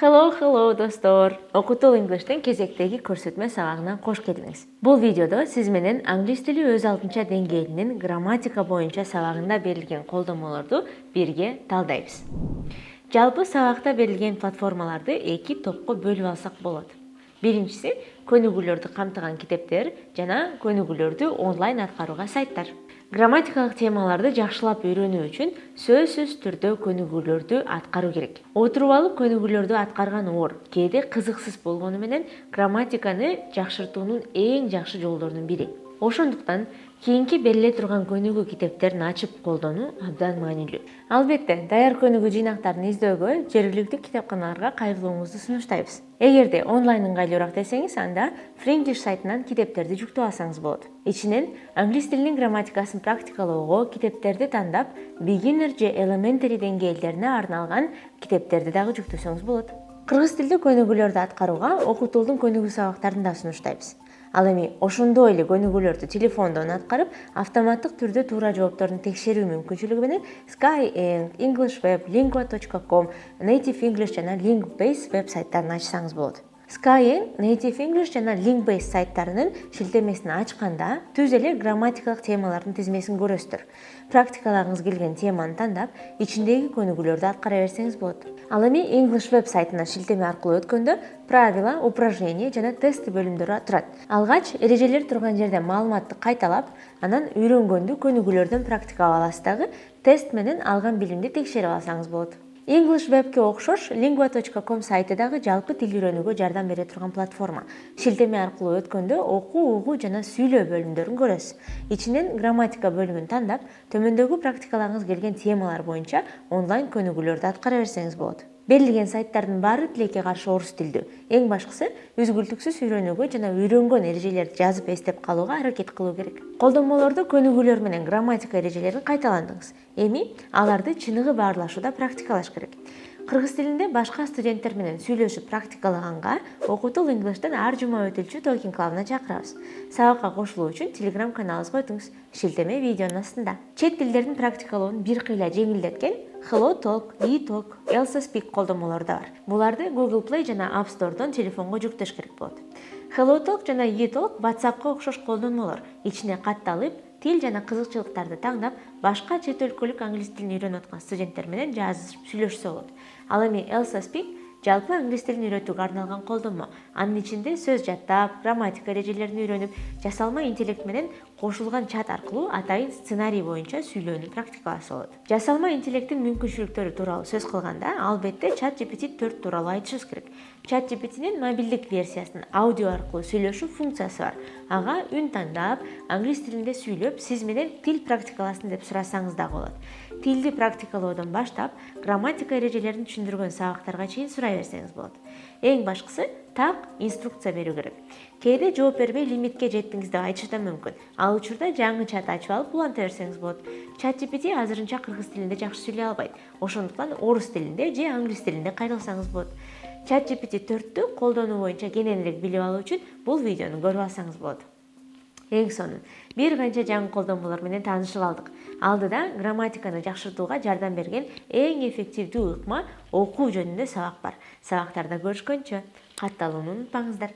Hello достор. Окутул English'тен кезектеги көрсөтмө сабагына кош келиңиз. Бул видеодо сиз менен англис тили өз алдынча деңгээлинин грамматика боюнча сабагында берилген колдонмолорду бирге талдайбыз. Жалпы сабакта берилген платформаларды эки топко бөлүп алсак болот. Биринчиси көнүгүүлөрдү камтыган китептер жана көнүгүүлөрдү онлайн аткарууга сайттар. Грамматикалык темаларды жакшылап үйрөнүү үчүн сөзсүз түрдө көнүгүүлөрдү аткаруу керек. Отуруп алып көнүгүүлөрдү аткарган оор, кээде кызыксыз болгону менен грамматиканы жакшыртуунун эң жакшы жолдорунун бири. Ошондуктан кийинки бериле турган көнүгүү китептерин ачып колдонуу абдан маанилүү. Албетте, даяр көнүгүү жыйнактарын издөөгө жергиликтүү китепканаларга кайрылууңузду сунуштайбыз. Эгерде онлайн ыңгайлуураак десеңиз, анда Frenglish сайтынан китептерди жүктөп алсаңыз болот. Ичинен англис тилинин грамматикасын практикалоого китептерди тандап, beginner же elementary деңгээлдерине арналган китептерди дагы жүктөсөңүз болот. Кыргыз тилдүү көнүгүүлөрдү аткарууга окутулдун көнүгүү сабактарын да сунуштайбыз. Ал эми ошондой эле көнүгүүлөрдү телефондон аткарып, автоматтык түрдө туура жоопторун текшерүү мүмкүнчүлүгү менен Skyeng, EnglishWeb, Lingua.com, Native English жана Lingbase веб сайттарын ачсаңыз болот. Skyeng, Native English жана Lingbase сайттарынын шилтемесин ачканда түз эле грамматикалык темалардын тизмесин көрөсүздөр. Практикалагыңыз келген теманы тандап, ичиндеги көнүгүүлөрдү аткара берсеңиз болот. Ал эми English веб сайтына шилтеме аркылуу өткөндө правила, упражнение жана тест бөлүмдөрү турат. Алгач эрежелер турган жерде маалыматты кайталап, анан үйрөнгөндү көнүгүүлөрдөн практикалап аласыз дагы тест менен алган билимди текшерип алсаңыз болот. English Web'ке окшош Lingua.com сайты дагы жалпы тил үйрөнүүгө жардам бере турган платформа. Шилтеме аркылуу өткөндө окуу, угуу жана сүйлөө бөлүмдөрүн көрөсүз. Ичинен грамматика бөлүмүн тандап, төмөндөгү практикаларыңыз келген темалар боюнча онлайн көнүгүүлөрдү аткара берсеңиз болот. Берилген сайттардын баары тилекке каршы орус тилдүү. Эң башкысы үзгүлтүксүз үйрөнүүгө жана үйрөнгөн эрежелерди жазып эстеп калууга аракет кылуу керек. Колдонмолордо көнүгүүлөр менен грамматика эрежелерин кайталандыңыз. Эми аларды чыныгы баарлашууда практикалаш керек. Кыргыз тилинде башка студенттер менен сүйлөшүп практикалаганга Окутул English'тен ар жума өтүлчү Talking Club'ына чакырабыз. Сабакка кошулуу үчүн Telegram каналыбызга өтүңүз. Шилтеме видеонун астында. Чет тилдердин практикалоонун бир кыйла жеңилдеткен Hello Talk, eTalk, Elsa Speak колдонмолору да бар. Буларды Google Play жана App Store'дон телефонго жүктөш керек болот. Hello Talk жана eTalk WhatsApp'ка окшош колдонмолор. Ичине катталып, тил жана кызыкчылыктарды таңдап, башка чет өлкөлүк англис тилин үйрөнүп аткан студенттер менен жазышып сүйлөшсө болот. Ал эми Elsa Speak жалпы англис тилин үйрөтүүгө арналган колдонмо. Анын ичинде сөз жаттап, грамматика эрежелерин үйрөнүп, жасалма интеллект менен кошулган чат аркылуу атайын сценарий боюнча сүйлөөнү практикаласа болот. Жасалма интеллекттин мүмкүнчүлүктөрү тууралуу сөз кылганда, албетте ChatGPT 4 тууралуу айтышыбыз керек. ChatGPT'нин мобилдик версиясынын аудио аркылуу сүйлөшүү функциясы бар. Ага үн тандап, англис тилинде сүйлөп, сиз менен тил практикаласын деп сурасаңыз да болот. Тилди практикалоодон баштап, грамматика эрежелерин түшүндүргөн сабактарга чейин сурай берсеңиз болот. Эң башкысы так инструкция берүү керек. Кээде жооп бербей лимитке жеттиңиз деп айтышы да мүмкүн. Ал учурда жаңы чат ачып алып уланта берсеңиз болот. ChatGPT азырынча кыргыз тилинде жакшы сүйлөй албайт. Ошондуктан орус тилинде же англис тилинде кайрылсаңыз болот. ChatGPT 4-тү колдонуу боюнча кененирээк билип алуу үчүн бул видеону көрүп алсаңыз болот. Эң сонун, бир канча жаңы колдонмолор менен таанышып алдык. Алдыда грамматиканы жакшыртууга жардам берген эң эффективдүү ыкма окуу жөнүндө сабак бар. Сабактарда көрүшкөнчө, катталууну унутпаңыздар.